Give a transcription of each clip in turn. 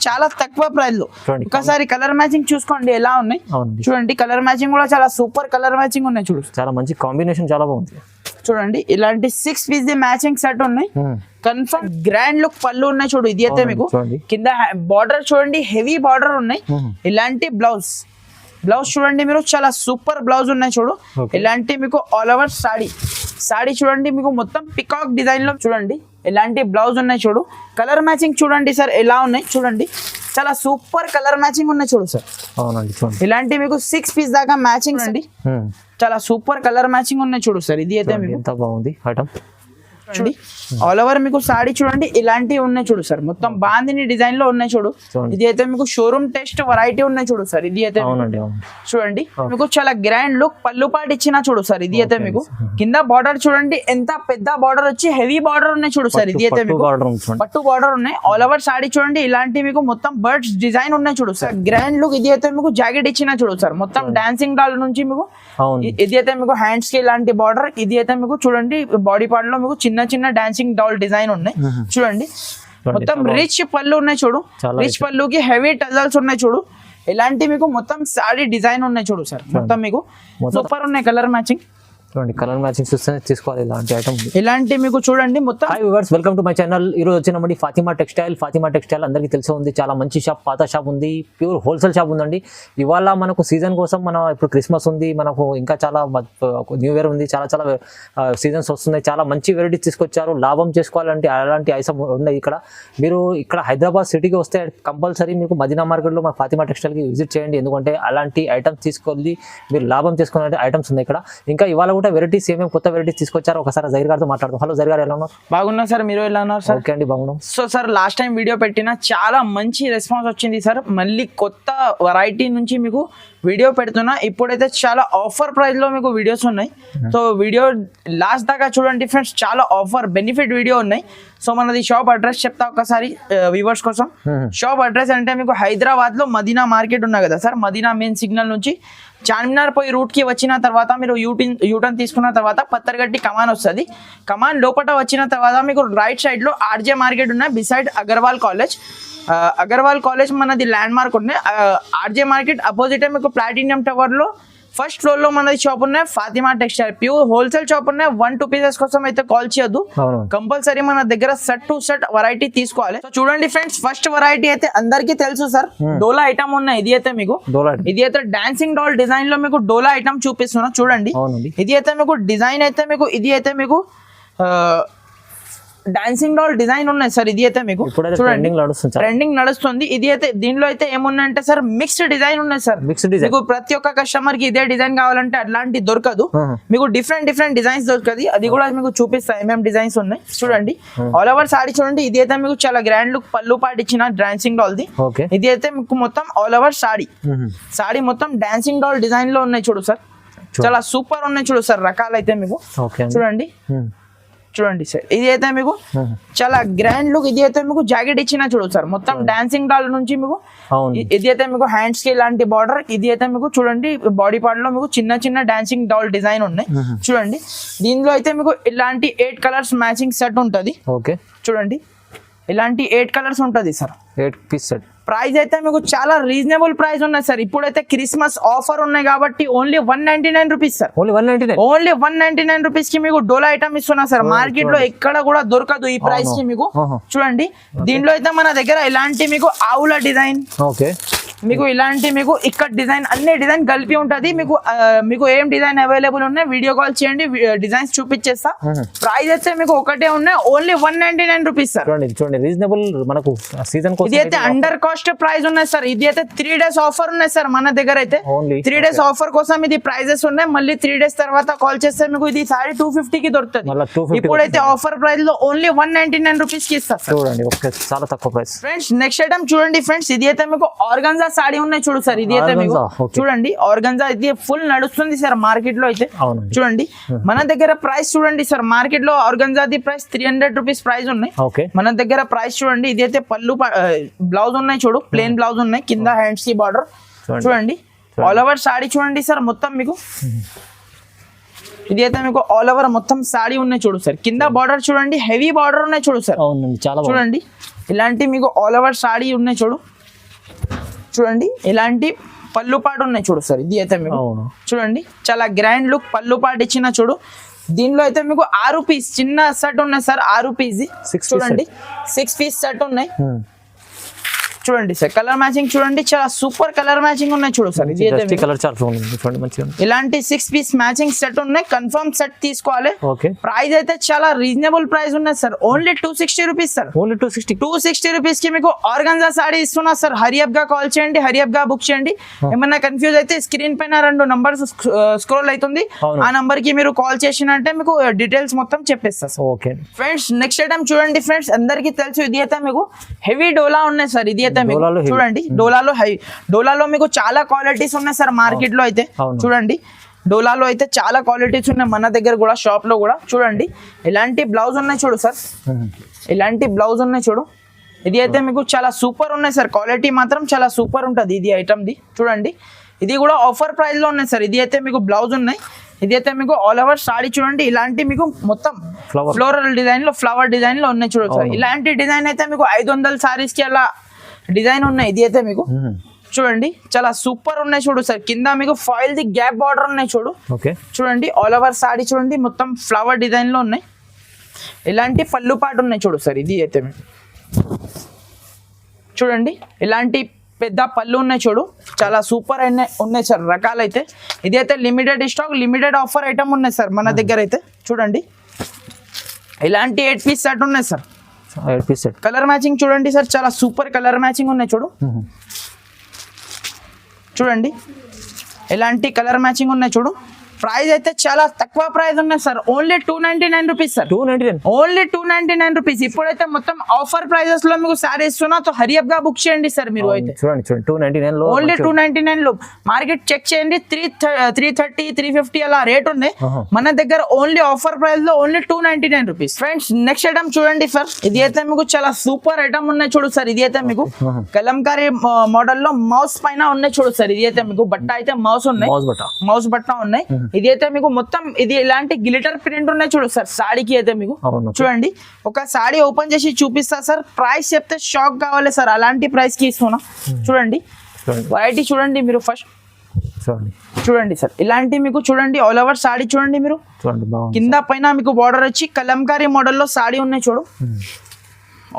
చాలా తక్కువ ప్రైస్ లో. ఒకసారి కలర్ మ్యాచింగ్ చూసుకోండి ఎలా ఉన్నాయి చూడండి. కలర్ మ్యాచింగ్ కూడా చాలా సూపర్ కలర్ మ్యాచింగ్ ఉన్నాయి చూడు. చాలా మంచి కాంబినేషన్, చాలా బాగుంది చూడండి. ఇలాంటి 6 పీస్ మ్యాచింగ్ సెట్ ఉన్నాయి. కన్ఫర్మ్ గ్రాండ్ లుక్ పళ్ళు ఉన్నాయి చూడు. ఇది అయితే మీకు కింద బార్డర్ చూడండి, హెవీ బార్డర్ ఉన్నాయి. ఇలాంటి బ్లౌజ్ చూడండి మీరు, చాలా సూపర్ బ్లౌజ్ ఉన్నాయి చూడు. ఇలాంటి మీకు ఆల్ ఓవర్ సాడీ చూడండి, మీకు మొత్తం పికాక్ డిజైన్ లో చూడండి. ఇలాంటి బ్లౌజ్ ఉన్నాయి చూడు. కలర్ మ్యాచింగ్ చూడండి సార్ ఎలా ఉన్నాయి చూడండి. చాలా సూపర్ కలర్ మ్యాచింగ్ ఉన్నాయి చూడు సార్. అవునండి చూడండి. ఇలాంటి మీకు 6 పీస్ దాకా మ్యాచింగ్ అండి. చాలా సూపర్ కలర్ మ్యాచింగ్ ఉన్నాయి చూడు సార్. ఇది అయితే మీకు ఎంత బాగుంది ఐటమ్ చూడండి. ఆల్ ఓవర్ మీకు సాడీ చూడండి ఇలాంటివి ఉన్నాయి చూడు సార్. మొత్తం బాందిని డిజైన్ లో ఉన్నాయి చూడు. ఇది అయితే మీకు షోరూమ్ టెస్ట్ వెరైటీ ఉన్నాయి చూడు సార్. ఇది అయితే చూడండి మీకు చాలా గ్రాండ్ లుక్ పళ్ళు పాటు ఇచ్చిన చూడు సార్. ఇది అయితే మీకు కింద బార్డర్ చూడండి ఎంత పెద్ద బార్డర్ వచ్చి హెవీ బార్డర్ ఉన్నాయి చూడు సార్. ఇది అయితే మీకు పట్టు బార్డర్ ఉన్నాయి. ఆల్ ఓవర్ సాడీ చూడండి ఇలాంటి మీకు మొత్తం బర్డ్స్ డిజైన్ ఉన్నాయి చూడు సార్. Grand look. ఇది అయితే మీకు జాకెట్ ఇచ్చిన చూడు సార్. మొత్తం డాన్సింగ్ డాల్ నుంచి మీకు ఇది అయితే మీకు హ్యాండ్స్ కి ఇలాంటి బార్డర్. ఇది అయితే మీకు చూడండి బాడీ పార్ట్ లో మీకు చిన్న డాన్సింగ్ డాల్ డిజైన్ ఉన్నాయి చూడండి. మొత్తం రిచ్ పళ్ళు ఉన్నాయి చూడు. రిచ్ పళ్ళుకి హెవీ టజల్స్ ఉన్నాయి చూడు. ఇలాంటి మీకు మొత్తం సాడీ డిజైన్ ఉన్నాయి చూడు సార్. మొత్తం మీకు సూపర్ ఉన్నాయి కలర్ మ్యాచింగ్. చూడండి కలర్ మ్యాచింగ్ చూస్తే తీసుకోవాలి ఇలాంటి ఐటమ్. ఇలాంటి మీకు చూడండి మొత్తం. Hi viewers, welcome to my channel. ఈ రోజు వచ్చినప్పుడు ఫాతిమా టెక్స్టైల్ అందరికీ తెలిసి ఉంది. చాలా మంచి షాప్, పాత షాప్ ఉంది, ప్యూర్ హోల్సేల్ షాప్ ఉందండి. ఇవాళ మనకు సీజన్ కోసం మనం ఇప్పుడు క్రిస్మస్ ఉంది, మనకు ఇంకా చాలా న్యూ ఇయర్ ఉంది, చాలా సీజన్స్ వస్తున్నాయి. చాలా మంచి వెరైటీస్ తీసుకొచ్చారు. లాభం చేసుకోవాలంటే అలాంటి ఐటమ్ ఉన్నాయి ఇక్కడ. మీరు ఇక్కడ హైదరాబాద్ సిటీకి వస్తే కంపల్సరీ మీకు మదీనా మార్కెట్లో మన ఫాతిమా టెక్స్టైల్కి విజిట్ చేయండి. ఎందుకంటే అలాంటి ఐటమ్స్ తీసుకొని మీరు లాభం చేసుకునే ఐటమ్స్ ఉన్నాయి ఇక్కడ. ఇంకా ఇవాళ వెరైటీస్ ఏమేమి కొత్త వెరైటీస్ తీసుకొచ్చారు ఒకసారి జైర్ గారితో మాట్లాడదాం. హలో జైర్ గారు, ఎలా ఉన్నారు? బాగున్నా సార్, మీరు ఎలా ఉన్నారు సార్? ఓకే అండి, బాగున్నాం. So sir last time video పెట్టినా చాలా మంచి రెస్పాన్స్ వచ్చింది సార్. మళ్ళీ కొత్త వెరైటీ నుంచి మీకు వీడియో పెడుతున్నా. ఇప్పుడైతే చాలా ఆఫర్ ప్రైస్ లో మీకు వీడియోస్ ఉన్నాయి. సో వీడియో లాస్ట్ దాకా చూడండి ఫ్రెండ్స్. చాలా ఆఫర్ బెనిఫిట్ వీడియో ఉన్నాయి. సో మనది షాప్ అడ్రస్ చెప్తా ఒకసారి వ్యూవర్స్ కోసం. షాప్ అడ్రస్ అంటే మీకు హైదరాబాద్ లో మదీనా మార్కెట్ ఉన్నా కదా సార్. మదీనా మెయిన్ సిగ్నల్ నుంచి చార్మినార్ పోయి రూట్ కి వచ్చిన తర్వాత మీరు యూటర్న్ తీసుకున్న తర్వాత పత్తర్గట్టి కమాన్ వస్తుంది. కమాన్ లోపల వచ్చిన తర్వాత మీకు రైట్ సైడ్ లో ఆర్జే మార్కెట్ ఉన్నాయి. బిసైడ్ అగర్వాల్ కాలేజ్ మనది ల్యాండ్ మార్క్ ఉన్నాయి. ఆర్జే మార్కెట్ అపోజిట్ మీకు ప్లాటినియం టవర్ లో ఫస్ట్ ఫ్లోర్ లో మనది షాప్ ఉన్నాయి. Fatima textile pure wholesale shop ఉన్నాయి. 1-2 పీసెస్ కోసం అయితే కాల్ చేయొద్దు. కంపల్సరీ మన దగ్గర సెట్ టు సెట్ వెరైటీ తీసుకోవాలి. సో చూడండి ఫ్రెండ్స్, ఫస్ట్ వెరైటీ అయితే అందరికీ తెలుసు సార్, డోలా ఐటమ్ ఉన్నాయి. ఇది అయితే మీకు ఇది అయితే డాన్సింగ్ డాల్ డిజైన్ లో మీకు డోలా ఐటమ్ చూపిస్తున్నా చూడండి. ఇది అయితే మీకు డిజైన్ అయితే మీకు ఇది అయితే మీకు డాన్సింగ్ డాల్ డిజైన్ ఉన్నాయి సార్. ఇది అయితే మీకు చూడండి ట్రెండింగ్ నడుస్తుంది. ఇది అయితే దీనిలో అయితే ఏమున్నాయంటే సార్ మిక్స్డ్ డిజైన్ ఉన్నాయి సార్. మీకు ప్రతి ఒక్క కస్టమర్ కి ఇదే డిజైన్ కావాలంటే అట్లాంటి దొరకదు. మీకు డిఫరెంట్ డిజైన్స్ దొరకదు. అది కూడా మీకు చూపిస్తా ఏమేమి డిజైన్స్ ఉన్నాయి చూడండి. ఆల్ ఓవర్ సాడీ చూడండి. ఇది అయితే మీకు చాలా గ్రాండ్ లుక్ పళ్ళు పాటు ఇచ్చిన డాన్సింగ్ డాల్ ది. ఇది అయితే మీకు మొత్తం ఆల్ ఓవర్ సాడీ మొత్తం డాన్సింగ్ డాల్ డిజైన్ లో ఉన్నాయి చూడు సార్. చాలా సూపర్ ఉన్నాయి చూడు సార్. రకాలు అయితే మీకు చూడండి సార్. ఇది అయితే మీకు చాలా గ్రాండ్ లుక్. ఇది అయితే మీకు జాకెట్ ఇచ్చిన చూడు సార్. మొత్తం డాన్సింగ్ డాల్ నుంచి మీకు ఇది అయితే మీకు హ్యాండ్స్ కి ఇలాంటి బార్డర్. ఇది అయితే మీకు చూడండి బాడీ పార్ట్ లో మీకు చిన్న డాన్సింగ్ డాల్ డిజైన్ ఉన్నాయి చూడండి. దీనిలో అయితే మీకు ఇలాంటి 8 కలర్స్ మ్యాచింగ్ సెట్ ఉంటది. ఓకే చూడండి ఇలాంటి 8 కలర్స్ ఉంటది సార్. 8 piece set. ప్రైస్ అయితే మీకు చాలా రీజనబుల్ ప్రైస్ ఉన్నాయి సార్. ఇప్పుడైతే క్రిస్మస్ ఆఫర్ ఉన్నాయి కాబట్టి only 199 rupees sir. Only 199 rupees కి మీకు డోలా ఐటమ్ ఇస్తున్నా సార్. మార్కెట్ లో ఎక్కడ కూడా దొరకదు ఈ ప్రైస్ కి మీకు. చూడండి దీంట్లో అయితే మన దగ్గర ఇలాంటి మీకు ఆవుల డిజైన్, మీకు ఇలాంటి మీకు ఇక్కడ డిజైన్ అన్ని డిజైన్ కలిపి ఉంటది. మీకు ఏం డిజైన్ అవైలబుల్ ఉన్నాయి వీడియో కాల్ చేయండి, డిజైన్స్ చూపించేస్తా. ప్రైస్ అయితే మీకు ఒకటే ఉన్నాయి, ఓన్లీ 199 రూపీస్ సార్. చూడండి రీజనబుల్ మనకు సీజన్ ఇది అయితే అండర్ కాస్ట్ ప్రైస్ ఉన్నాయి సార్. ఇది అయితే 3 days ఆఫర్ ఉన్నాయి సార్ మన దగ్గర అయితే. 3 days ఆఫర్ కోసం ఇది ప్రైజెస్ ఉన్నాయి. మళ్ళీ 3 days తర్వాత కాల్ చేస్తే మీకు ఇది సారీ 250 కి దొరుకుతుంది. ఇప్పుడైతే ఆఫర్ ప్రైస్ లో ఓన్లీ 199 రూపీస్ కి ఇస్తారు. చూడండి చాలా తక్కువ ప్రైస్ ఫ్రెండ్స్. నెక్స్ట్ ఐటమ్ చూడండి ఫ్రెండ్స్. ఇది అయితే మీకు ఆర్గన్జా సాడీ ఉన్నాయి చూడు సార్. ఇది అయితే మీకు చూడండి ఆర్గన్జా ఇది ఫుల్ నడుస్తుంది సార్ మార్కెట్ లో అయితే. చూడండి మన దగ్గర ప్రైస్ చూడండి సార్. మార్కెట్ లో organza the price 300 rupees price ఉన్నాయి. మన దగ్గర ప్రైస్ చూడండి. ఇది అయితే పళ్ళు బ్లౌజ్ ఉన్నాయి చూడు, ప్లేన్ బ్లౌజ్ ఉన్నాయి. కింద హ్యాండ్స్ కి బార్డర్ చూడండి. ఆల్ ఓవర్ సాడీ చూడండి సార్. మొత్తం మీకు ఇది అయితే మీకు ఆల్ ఓవర్ మొత్తం సాడీ ఉన్నాయి చూడు సార్. కింద బార్డర్ చూడండి హెవీ బార్డర్ ఉన్నాయి చూడు సార్. చూడండి ఇలాంటి మీకు ఆల్ ఓవర్ సాడీ ఉన్నాయి చూడు. చూడండి ఇలాంటి పళ్ళు పాటు ఉన్నాయి చూడు సార్. ఇది అయితే మీకు అవును చూడండి చాలా గ్రాండ్ లుక్ పళ్ళు పాటు ఇచ్చిన చూడు. దీనిలో అయితే మీకు 6 పీస్ చిన్న సెట్ ఉన్నాయి సార్. 6 పీస్ చూడండి 6 పీస్ సెట్ ఉన్నాయి. చూడండి సార్ కలర్ మ్యాచింగ్ చూడండి చాలా సూపర్ కలర్ మ్యాచింగ్ ఉన్నాయి చూడు సార్. ఇది అయితే కలర్ చాలా చూడండి మంచిగా ఇలాంటి 6 పీస్ మ్యాచింగ్ సెట్ ఉన్నాయి. కన్ఫర్మ్ సెట్ తీసుకోవాలి. ఓకే ప్రైస్ అయితే చాలా రీజనబుల్ ప్రైస్ ఉన్నాయి sir. Only 260 rupees sir. Only 260 rupees కి మీకు ఆర్గన్జా సాడీ ఇస్తున్నా సార్. హరియప్ గా కాల్ చేయండి, హరియప్ గా బుక్ చేయండి. ఏమన్నా కన్ఫ్యూజ్ అయితే స్క్రీన్ పైన 2 నంబర్స్ స్క్రోల్ అవుతుంది. ఆ నంబర్ కి మీరు కాల్ చేసినంటే మీకు డీటెయిల్స్ మొత్తం చెప్పేస్తారు. ఓకే ఫ్రెండ్స్ నెక్స్ట్ ఐటమ్ చూడండి ఫ్రెండ్స్. అందరికి తెలుసు ఇది అయితే మీకు హెవీ డోలా ఉన్నాయి సార్. ఇది అయితే మీకు చూడండి డోలాలో మీకు చాలా క్వాలిటీస్ ఉన్నాయి సార్ మార్కెట్ లో అయితే. చూడండి డోలాలో అయితే చాలా క్వాలిటీస్ ఉన్నాయి మన దగ్గర కూడా షాప్ లో కూడా. చూడండి ఇలాంటి బ్లౌజ్ ఉన్నాయి చూడు సార్. ఇలాంటి బ్లౌజ్ ఉన్నాయి చూడు. ఇది అయితే మీకు చాలా సూపర్ ఉన్నాయి సార్. క్వాలిటీ మాత్రం చాలా సూపర్ ఉంటుంది ఇది ఐటమ్ ది. చూడండి ఇది కూడా ఆఫర్ ప్రైస్ లో ఉన్నాయి సార్. ఇది అయితే మీకు బ్లౌజ్ ఉన్నాయి. ఇది అయితే మీకు ఆల్ ఓవర్ సాడీ చూడండి. ఇలాంటి మీకు మొత్తం ఫ్లోరల్ డిజైన్ లో ఫ్లవర్ డిజైన్ లో ఉన్నాయి చూడు సార్. ఇలాంటి డిజైన్ అయితే మీకు 500 సారీస్ కి అలా డిజైన్ ఉన్నాయి. ఇది అయితే మీకు చూడండి చాలా సూపర్ ఉన్నాయి చూడు సార్. కింద మీకు ఫాయిల్ ది గ్యాప్ బార్డర్ ఉన్నాయి చూడు. చూడండి ఆల్ ఓవర్ సాడీ చూడండి మొత్తం ఫ్లవర్ డిజైన్ లో ఉన్నాయి. ఇలాంటి పళ్ళు పాటు ఉన్నాయి చూడు సార్. ఇది అయితే మీకు చూడండి ఇలాంటి పెద్ద పళ్ళు ఉన్నాయి చూడు. చాలా సూపర్ ఉన్నాయి సార్ రకాలైతే. ఇది అయితే limited stock limited offer item ఉన్నాయి సార్ మన దగ్గర అయితే. చూడండి ఇలాంటి 8 పీస్ సెట్ ఉన్నాయి sir. 8 piece set colour matching చూడండి సార్. చాలా సూపర్ కలర్ మ్యాచింగ్ ఉన్నాయి చూడు. చూడండి ఇలాంటి కలర్ మ్యాచింగ్ ఉన్నాయి చూడు. ప్రైస్ అయితే చాలా తక్కువ ప్రైస్ ఉన్నాయి sir. Only 299 rupees sir. 299 only 299 rupees. ఇప్పుడైతే మొత్తం ఆఫర్ ప్రైజెస్ లో మీకు సారీ ఇస్తున్నా. తో హరియప్ గా బుక్ చేయండి సార్ మీరు అయితే. చూడండి 299 లో ఓన్లీ 299 లో. మార్కెట్ చెక్ చేయండి 330 350 అలా రేట్ ఉంది. మన దగ్గర ఓన్లీ ఆఫర్ ప్రైస్ లో only 299 rupees. Friends next item చూడండి సార్. ఇది అయితే మీకు చాలా సూపర్ ఐటమ్ ఉన్నాయి చూడు సార్. ఇది అయితే మీకు కలంకారీ మోడల్ లో మౌస్ పైన ఉన్నాయి చూడు సార్. ఇది అయితే మీకు బట్ట అయితే మౌస్ ఉన్నాయి. మౌస్ బట్ట ఉన్నాయి. ఇది అయితే మీకు మొత్తం ఇది ఇలాంటి గ్లిటర్ ప్రింట్ ఉన్నాయి చూడు సార్ సాడీకి అయితే మీకు. చూడండి ఒక సాడీ ఓపెన్ చేసి చూపిస్తా సార్. ప్రైస్ చెప్తే షాక్ కావాలి సార్. అలాంటి ప్రైస్ కి ఇస్తున్నా. చూడండి వెరైటీ చూడండి మీరు ఫస్ట్. చూడండి సార్ ఇలాంటి మీకు చూడండి ఆల్ ఓవర్ సాడీ చూడండి మీరు. కింద పైన మీకు బార్డర్ వచ్చి కలంకారీ మోడల్ లో సాడీ ఉన్నాయి చూడు.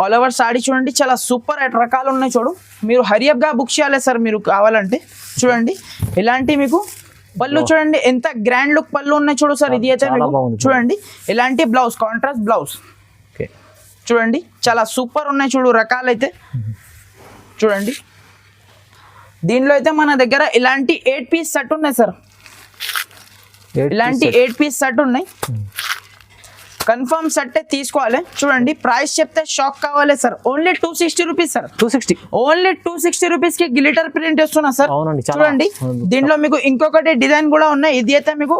ఆల్ ఓవర్ సాడీ చూడండి చాలా సూపర్ రకాలు ఉన్నాయి చూడు. మీరు హరియప్ గా బుక్ చేయాలి సార్ మీరు కావాలంటే. చూడండి ఇలాంటి మీకు పళ్ళు చూడండి ఎంత గ్రాండ్ లుక్ పళ్ళు ఉన్నాయి చూడు సార్. ఇది అయితే మీకు చూడండి ఇలాంటి బ్లౌజ్ కాంట్రాస్ట్ బ్లౌజ్ చూడండి చాలా సూపర్ ఉన్నాయి చూడు రకాలైతే. చూడండి దీనిలో అయితే మన దగ్గర ఇలాంటి 8 పీస్ సెట్ ఉన్నాయి సార్. ఇలాంటి 8 పీస్ సెట్ ఉన్నాయి. కన్ఫర్మ్ సెట్ తీసుకోవాలి. చూడండి ప్రైస్ చెప్తే షాక్ కావాలి sir. Only 260 rupees sir. 260 only 260 rupees కి గ్లిటర్ ప్రింట్ ఇస్తున్నా సార్. చూడండి దీంట్లో మీకు ఇంకొకటి డిజైన్ కూడా ఉన్నాయి. ఇది అయితే మీకు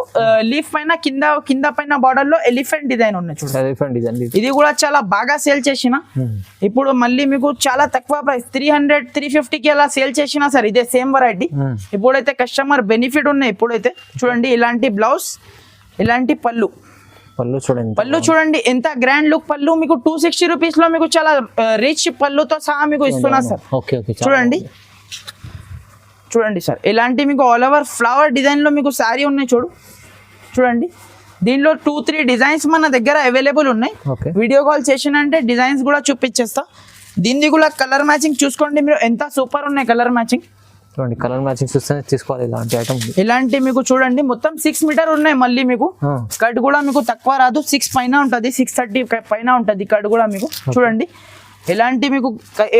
లీఫ్ పైన కింద పైన బార్డర్ లో ఎలిఫెంట్ డిజైన్ ఉన్నాయి చూడండి. ఇది కూడా చాలా బాగా సేల్ చేసిన. ఇప్పుడు మళ్ళీ మీకు చాలా తక్కువ ప్రైస్ 300 350 కి అలా సేల్ చేసిన సార్. ఇదే సేమ్ వెరైటీ. ఇప్పుడైతే కస్టమర్ బెనిఫిట్ ఉన్నాయి. ఇప్పుడైతే చూడండి ఇలాంటి బ్లౌజ్ ఇలాంటి పళ్ళు చూడండి ఎంత గ్రాండ్ లుక్ పళ్ళు. మీకు 260 రూపీస్ లో మీకు చాలా రిచ్ పళ్ళుతో సహా మీకు ఇస్తున్నా సార్. చూడండి సార్ ఇలాంటి మీకు ఆల్ ఓవర్ ఫ్లవర్ డిజైన్ లో మీకు శారీ ఉన్నాయి చూడు. చూడండి దీనిలో 2-3 డిజైన్స్ మన దగ్గర అవైలబుల్ ఉన్నాయి. వీడియో కాల్ చేసినంటే డిజైన్స్ కూడా చూపించేస్తా. దీన్ని కూడా కలర్ మ్యాచింగ్ చూసుకోండి మీరు ఎంత సూపర్ ఉన్నాయి కలర్ మ్యాచింగ్. చూడండి కలర్ మ్యాచింగ్ చూస్తే తీసుకోవాలి ఇలాంటి ఐటమ్. ఇలాంటి మీకు చూడండి మొత్తం 6 మీటర్ ఉన్నాయి. మళ్ళీ మీకు కట్ కూడా మీకు తక్కువ రాదు. 6 పైన ఉంటుంది 630 పైన ఉంటుంది కట్ కూడా మీకు. చూడండి ఇలాంటి మీకు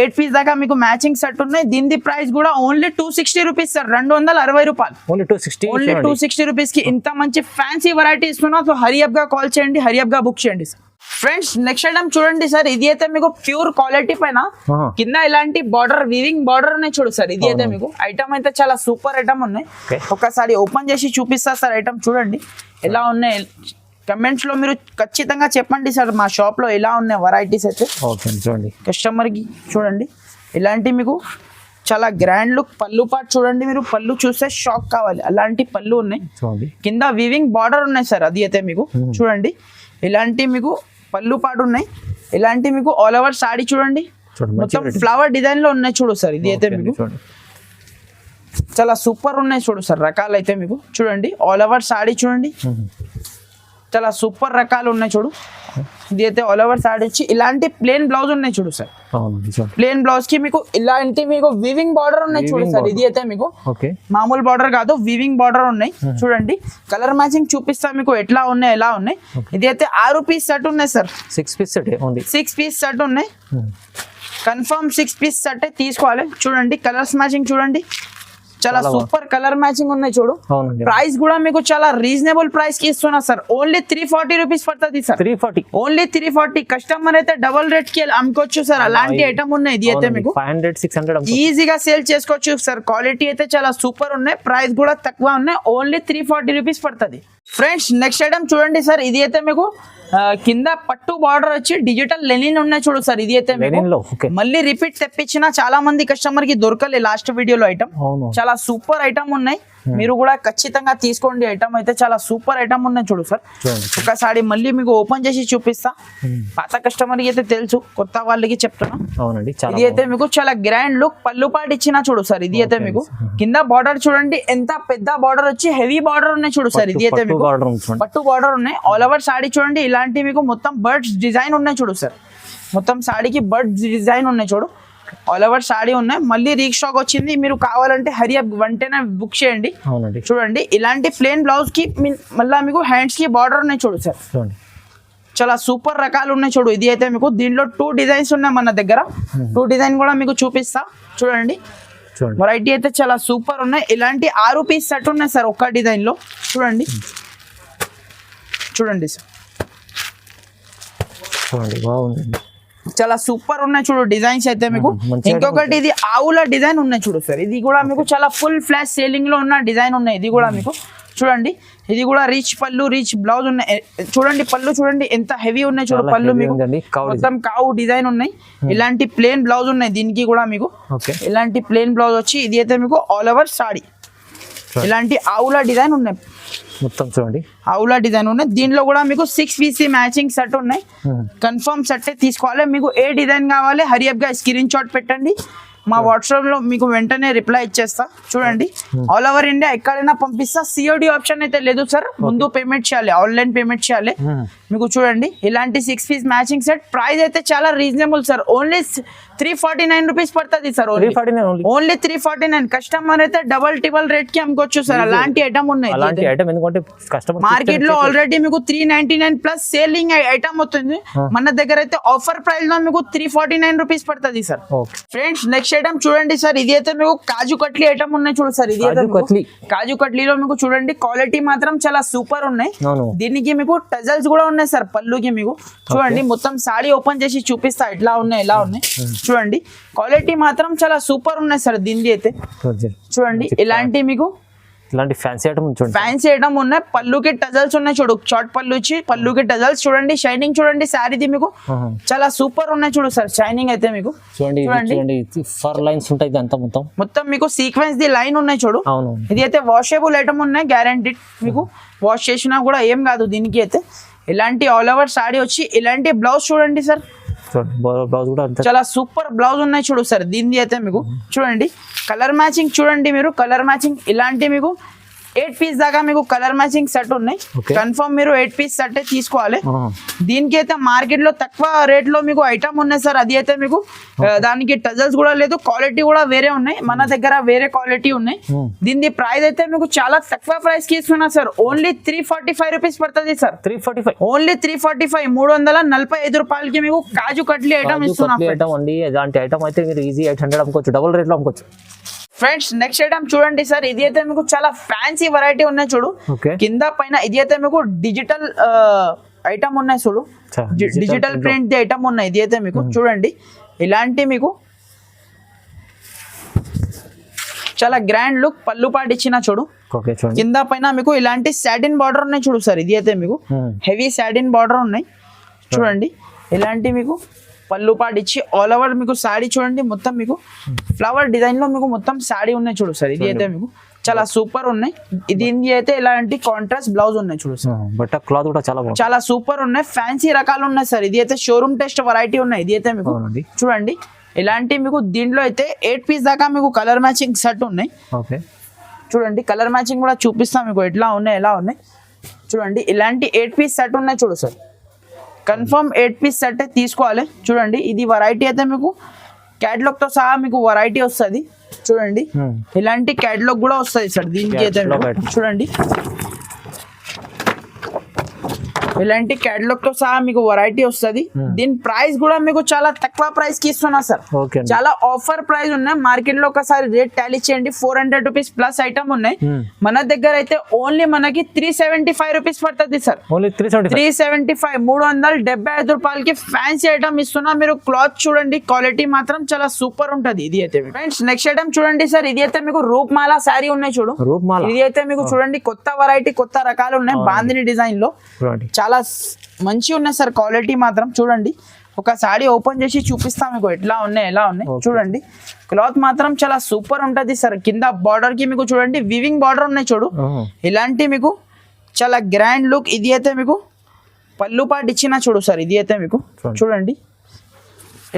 8 పీస్ దాకా మీకు మ్యాచింగ్ సెట్ ఉన్నాయి. దీని ప్రైస్ కూడా ఓన్లీ 260 రూపీస్ సార్. 260 రూపాయలు. ఓన్లీ 260 రూపీస్ కి ఇంత మంచి ఫ్యాన్సీ వెరైటీ ఇస్తున్నా. సో హరియప్ గా కాల్ చేయండి, హరియప్ గా బుక్ చేయండి సార్. ఫ్రెండ్స్ నెక్స్ట్ ఐటమ్ చూడండి సార్. ఇది అయితే మీకు ప్యూర్ క్వాలిటీ పైన కింద ఇలాంటి బార్డర్ వీవింగ్ బార్డర్ ఉన్నాయి చూడు సార్. ఇది అయితే మీకు ఐటమ్ అయితే చాలా సూపర్ ఐటమ్ ఉన్నాయి. ఒకసారి ఓపెన్ చేసి చూపిస్తా సార్ ఐటమ్. చూడండి ఎలా ఉన్నాయి. కమెంట్స్ లో మీరు ఖచ్చితంగా చెప్పండి సార్ మా షాప్ లో ఎలా ఉన్నాయి వెరైటీస్ అయితే. చూడండి కస్టమర్ కి చూడండి ఇలాంటి మీకు చాలా గ్రాండ్ లుక్ పళ్ళు పాటు చూడండి మీరు. పళ్ళు చూస్తే షాక్ కావాలి అలాంటి పళ్ళు ఉన్నాయి. కింద వీవింగ్ బార్డర్ ఉన్నాయి సార్. అది అయితే మీకు చూడండి ఇలాంటి మీకు పళ్ళు పాటు ఉన్నాయి. ఇలాంటి మీకు ఆల్ ఓవర్ సాడీ చూడండి మొత్తం ఫ్లవర్ డిజైన్ లో ఉన్నాయి చూడు సార్. ఇది అయితే మీకు చాలా సూపర్ ఉన్నాయి చూడు సార్ రకాలు అయితే మీకు చూడండి ఆల్ ఓవర్ సాడీ చూడండి చాలా సూపర్ రకాలు ఉన్నాయి చూడు ఇది అయితే ఆల్ ఓవర్ సాడీ వచ్చి ఇలాంటి ప్లేన్ బ్లౌజ్ ఉన్నాయి చూడు సార్ అవునండి చూడండి. ప్లేన్ బ్లౌజ్ కి మీకు ఇలాంటి మీకు వివింగ్ బార్డర్ ఉన్నాయి చూడు సార్ ఇది అయితే మీకు ఓకే మామూలు బార్డర్ కాదు వివింగ్ బార్డర్ ఉన్నాయి చూడండి కలర్ మ్యాచింగ్ చూపిస్తా మీకు ఎట్లా ఉన్నాయి ఎలా ఉన్నాయి ఇది అయితే 6 పీస్ సెట్ ఉన్నాయి sir 6 piece set only 6 piece set ఉన్నాయి కన్ఫర్మ్ 6 పీస్ సెట్ తీసుకోవాలి చూడండి కలర్స్ మ్యాచింగ్ చూడండి చాలా సూపర్ కలర్ మ్యాచింగ్ ఉన్నాయి చూడు అవునండి ప్రైస్ కూడా మీకు చాలా రీజనబుల్ ప్రైస్ కి ఇస్తున్నా సార్ ఓన్లీ 340 రూపీస్ పడుతుంది సార్ 340 ఓన్లీ 340 కస్టమర్ అయితే డబల్ రేట్ కి అమ్ముకోవచ్చు సార్ అలాంటి ఐటమ్ ఉన్నాయి ఇది అయితే మీకు 500 600 ఈజీగా సేల్ చేసుకోవచ్చు సార్ క్వాలిటీ అయితే చాలా సూపర్ ఉన్నాయి ప్రైస్ కూడా తక్కువ ఉన్నాయి ఓన్లీ 340 రూపీస్ పడుతుంది ఫ్రెండ్స్ నెక్స్ట్ ఐటమ్ చూడండి సార్ ఇది అయితే మీకు కింద పట్టు బార్డర్ వచ్చి డిజిటల్ లెనిన్ ఉన్నాయి చూడు సార్ ఇది అయితే మీకు లెనిన్ లో ఓకే మళ్ళీ రిపీట్ తెప్పించిన చాలా మంది కస్టమర్ కి దొరకలే లాస్ట్ వీడియోలో ఐటమ్ అవును చాలా సూపర్ ఐటమ్ ఉన్నాయి మీరు కూడా ఖచ్చితంగా తీసుకోండి ఐటమ్ అయితే చాలా సూపర్ ఐటమ్ ఉన్నాయి చూడు సార్ చూడండి ఒకసారి మళ్ళీ మీకు ఓపెన్ చేసి చూపిస్తా పాత కస్టమర్ కి అయితే తెలుసు కొత్త వాళ్ళకి చెప్తున్నా అవునండి చాలా ఇది అయితే మీకు చాలా గ్రాండ్ లుక్ పళ్ళు పాటు ఇచ్చిన చూడు సార్ ఇది అయితే మీకు కింద బార్డర్ చూడండి ఎంత పెద్ద బార్డర్ వచ్చి హెవీ బార్డర్ ఉన్నాయి చూడు సార్ ఇది అయితే మీకు బార్డర్ ఉంది పట్టు బార్డర్ ఉన్నాయి ఆల్ ఓవర్ సాడీ చూడండి ఇలాంటి మీకు మొత్తం బర్డ్స్ డిజైన్ ఉన్నాయి చూడు సార్ మొత్తం సాడీకి బర్డ్స్ డిజైన్ ఉన్నాయి చూడు ఆల్ ఓవర్ సాడీ ఉన్నాయి మళ్ళీ రీస్టాక్ వచ్చింది మీరు కావాలంటే హరియప్ వెంటనే బుక్ చేయండి అవునండి చూడండి ఇలాంటి ప్లేన్ బ్లౌజ్ కి మళ్ళీ మీకు హ్యాండ్స్ కి బార్డర్ ఉన్నాయి చూడు సార్ చూడండి చాలా సూపర్ రకాలు ఉన్నాయి చూడు ఇది అయితే మీకు దీంట్లో 2 డిజైన్స్ ఉన్నాయి మన దగ్గర 2 డిజైన్ కూడా మీకు చూపిస్తా చూడండి చూడండి వెరైటీ అయితే చాలా సూపర్ ఉన్నాయి ఇలాంటి 6 పీస్ సెట్ ఉన్నాయి సార్ ఒక్క డిజైన్ లో చూడండి చూడండి సార్ చూడండి బాగుందండి చాలా సూపర్ ఉన్నాయి చూడు డిజైన్స్ అయితే మీకు మంచిగా ఇంకొకటి ఇది ఆవుల డిజైన్ ఉన్నాయి చూడు సార్ ఇది కూడా మీకు చాలా ఫుల్ ఫ్లాష్ సేలింగ్ లో ఉన్న డిజైన్ ఉన్నాయి ఇది కూడా మీకు చూడండి ఇది కూడా రిచ్ పళ్ళు రిచ్ బ్లౌజ్ ఉన్నాయి చూడండి పళ్ళు చూడండి ఎంత హెవీ ఉన్నాయి చూడు చాలా పళ్ళు heavy మీకు ఉందండి. మొత్తం కావు డిజైన్ ఉన్నాయి ఇలాంటి ప్లేన్ బ్లౌజ్ ఉన్నాయి దీనికి కూడా మీకు ఓకే ఇలాంటి ప్లేన్ బ్లౌజ్ వచ్చి ఇది అయితే మీకు ఆల్ ఓవర్ సాడీ ఇలాంటి ఆవుల డిజైన్ ఉన్నాయి మొత్తం చూడండి ఆవుల డిజైన్ ఉన్నాయి దీనిలో కూడా మీకు 6 పీసీ మ్యాచింగ్ సెట్ ఉన్నాయి కన్ఫర్మ్ సెట్ తీసుకోవాలి మీకు ఏ డిజైన్ కావాలి హరియప్ గా స్క్రీన్ షాట్ పెట్టండి మా వాట్సాప్ లో మీకు వెంటనే రిప్లై ఇచ్చేస్తా చూడండి ఆల్ ఓవర్ ఇండియా ఎక్కడైనా పంపిస్తా సిఓడి ఆప్షన్ అయితే లేదు సార్ ముందు పేమెంట్ చేయాలి ఆన్లైన్ పేమెంట్ చేయాలి మీకు చూడండి ఇలాంటి 6 పీస్ మ్యాచింగ్ సెట్ ప్రైస్ అయితే చాలా రీజనబుల్ సార్ ఓన్లీ 349 రూపీస్ పడుతుంది సార్ 349 ఓన్లీ ఓన్లీ 349 కస్టమర్ అయితే డబల్ టిబల్ రేట్ కి అమ్ముకోవచ్చు సార్ అలాంటి ఐటమ్ ఉన్నాయి అలాంటి ఐటమ్ ఎందుకంటే కస్టమర్ మార్కెట్ లో ఆల్రెడీ మీకు 399 ప్లస్ సేలింగ్ ఐటమ్ అవుతుంది మన దగ్గర అయితే ఆఫర్ ప్రైస్ లో మీకు 349 రూపీస్ పడుతుంది sir okay friends next item చూడండి సార్ ఇది అయితే మీకు కాజు కట్లీ ఐటమ్ ఉన్నాయి చూడు సార్ ఇది అయితే కాజు కట్లీ. కాజు కట్లీలో మీకు చూడండి క్వాలిటీ మాత్రం చాలా సూపర్ ఉన్నాయి అవును దీనికి మీకు టజల్స్ కూడా ఉన్నాయి సార్ పళ్ళుకి మీకు చూడండి మొత్తం సాడీ ఓపెన్ చేసి చూపిస్తా ఎట్లా ఉన్నాయి ఎలా ఉన్నాయి చూడండి క్వాలిటీ మాత్రం చాలా సూపర్ ఉన్నాయి సార్ దీనికి అయితే చూడండి ఇలాంటి మీకు ఇలాంటి ఫ్యాన్సీ ఐటమ్ చూడండి ఫ్యాన్సీ ఐటమ్ ఉన్నాయి పళ్ళుకి టజల్స్ ఉన్నాయి చూడు షార్ట్ పళ్ళు వచ్చి పళ్ళుకి టజల్స్ చూడండి షైనింగ్ చూడండి శారీది మీకు చాలా సూపర్ ఉన్నాయి చూడు సార్ షైనింగ్ అయితే మీకు చూడండి ఇది చూడండి ఫర్ లైన్స్ ఉంటాయి ఇది అంతా మొత్తం మొత్తం మీకు సీక్వెన్స్ ది లైన్ ఉన్నాయి చూడు అవును ఇది అయితే వాషబుల్ ఐటమ్ ఉన్నాయి గ్యారంటీ మీకు వాష్ చేసినా కూడా ఏం కాదు దీనికి అయితే ఇలాంటి ఆల్ ఓవర్ సాడీ వచ్చి ఇలాంటి బ్లౌజ్ చూడండి సార్ చూడండి బ్లౌజ్ కూడా అంతా చాలా సూపర్ బ్లౌజ్ ఉన్నాయి చూడు సార్ దీనిది అయితే మీకు చూడండి కలర్ మ్యాచింగ్ చూడండి మీరు కలర్ మ్యాచింగ్ ఇలాంటి మీకు 8 పీస్ దాకా మీకు కలర్ మ్యాచింగ్ సెట్ ఉన్నాయి కన్ఫర్మ్ మీరు 8 పీస్ సెట్ తీసుకోవాలి దీనికి అయితే మార్కెట్ లో తక్కువ రేట్ లో మీకు ఐటమ్ ఉన్నాయి సార్ అది అయితే మీకు దానికి టజల్స్ కూడా లేదు క్వాలిటీ కూడా వేరే ఉన్నాయి మన దగ్గర వేరే క్వాలిటీ ఉన్నాయి దీని ప్రైస్ అయితే మీకు చాలా తక్కువ ప్రైస్ కి ఇస్తున్నా సార్ ఓన్లీ 345 రూపీస్ పడుతుంది సార్ 345 ఓన్లీ 345 345 రూపాయలకి మీకు కాజు కట్లీ ఐటమ్ ఇస్తున్నా ఐటమ్ అండి ఇలాంటి ఐటమ్ అయితే మీరు ఈజీ 800 అమ్ముకోవచ్చు డబుల్ రేట్ లో అమ్ముకోవచ్చు ఫ్రెండ్స్ నెక్స్ట్ ఐటమ్ చూడండి సార్ ఇది అయితే మీకు చాలా ఫ్యాన్సీ వెరైటీ ఉన్నాయి చూడు కింద పైన ఇది అయితే మీకు డిజిటల్ ఐటమ్ ఉన్నాయి చూడు డిజిటల్ ప్రింట్ ఐటమ్ ఉన్నాయి ఇది అయితే మీకు చూడండి ఇలాంటి మీకు చాలా గ్రాండ్ లుక్ పళ్ళు పాటు ఇచ్చిన చూడు కింద పైన మీకు ఇలాంటి సాటిన్ బార్డర్ ఉన్నాయి చూడు సార్ ఇది అయితే మీకు హెవీ సాటిన్ బార్డర్ ఉన్నాయి చూడండి ఇలాంటి మీకు పళ్ళు పాటు ఇచ్చి ఆల్ ఓవర్ మీకు సాడీ చూడండి మొత్తం మీకు ఫ్లవర్ డిజైన్ లో మీకు మొత్తం సాడీ ఉన్నాయి చూడు సార్ ఇది అయితే మీకు చాలా సూపర్ ఉన్నాయి దీనికి అయితే ఇలాంటి కాంట్రాస్ట్ బ్లౌజ్ ఉన్నాయి చూడు సార్ బట్ క్లాత్ కూడా చాలా బాగుంది చాలా సూపర్ ఉన్నాయి ఫ్యాన్సీ రకాలు ఉన్నాయి సార్ ఇది అయితే షోరూమ్ టెస్ట్ వెరైటీ ఉన్నాయి ఇది అయితే మీకు చూడండి ఇలాంటి మీకు దీంట్లో అయితే 8 పీస్ దాకా మీకు కలర్ మ్యాచింగ్ సెట్ ఉన్నాయి. ఓకే చూడండి కలర్ మ్యాచింగ్ కూడా చూపిస్తాం మీకు ఎట్లా ఉన్నాయి ఎలా ఉన్నాయి. చూడండి ఇలాంటి 8 పీస్ సెట్ ఉన్నాయి చూడు సార్, కన్ఫర్మ్ 8 పీస్ సెట్ తీసుకోవాలి. చూడండి ఇది వెరైటీ అయితే మీకు క్యాటలాగ్ తో సహా మీకు వెరైటీ వస్తుంది. చూడండి ఇలాంటి క్యాటలాగ్ కూడా వస్తుంది సార్ దీనికి అయితే మీకు. చూడండి ఇలాంటి క్యాటలాగ్ తో సహా మీకు వెరైటీ వస్తుంది. దీని ప్రైస్ కూడా మీకు చాలా తక్కువ ప్రైస్ కి ఇస్తున్నా సార్, చాలా ఆఫర్ ప్రైస్ ఉన్నాయి. మార్కెట్ లో ఒకసారి రేట్ టాలీ చేయండి, 400 రూపీస్ ప్లస్ ఐటమ్ ఉన్నాయి. మన దగ్గర అయితే ఓన్లీ మనకి 375 రూపీస్ పడుతుంది సార్. 375 375 రూపాయలకి ఫ్యాన్సీ ఐటమ్ ఇస్తున్నా. మీరు క్లాత్ చూడండి, క్వాలిటీ మాత్రం చాలా సూపర్ ఉంటది. ఇది అయితే ఫ్రెండ్స్ నెక్స్ట్ ఐటమ్ చూడండి సార్, ఇది అయితే మీకు రూప్మాల శారీ ఉన్నాయి చూడు. ఇది అయితే మీకు చూడండి కొత్త వెరైటీ కొత్త రకాలు ఉన్నాయి బాందిని డిజైన్ లో, చాలా మంచి ఉన్నాయి సార్. క్వాలిటీ మాత్రం చూడండి, ఒక సారీ ఓపెన్ చేసి చూపిస్తాం మీకు ఎట్లా ఉన్నాయి ఎలా ఉన్నాయి. చూడండి క్లాత్ మాత్రం చాలా సూపర్ ఉంటది సార్. కింద బార్డర్ కి మీకు చూడండి వివింగ్ బార్డర్ ఉన్నాయి చూడు. ఇలాంటి మీకు చాలా గ్రాండ్ లుక్. ఇది అయితే మీకు పళ్ళు పాటు ఇచ్చిన చూడు సార్. ఇది అయితే మీకు చూడండి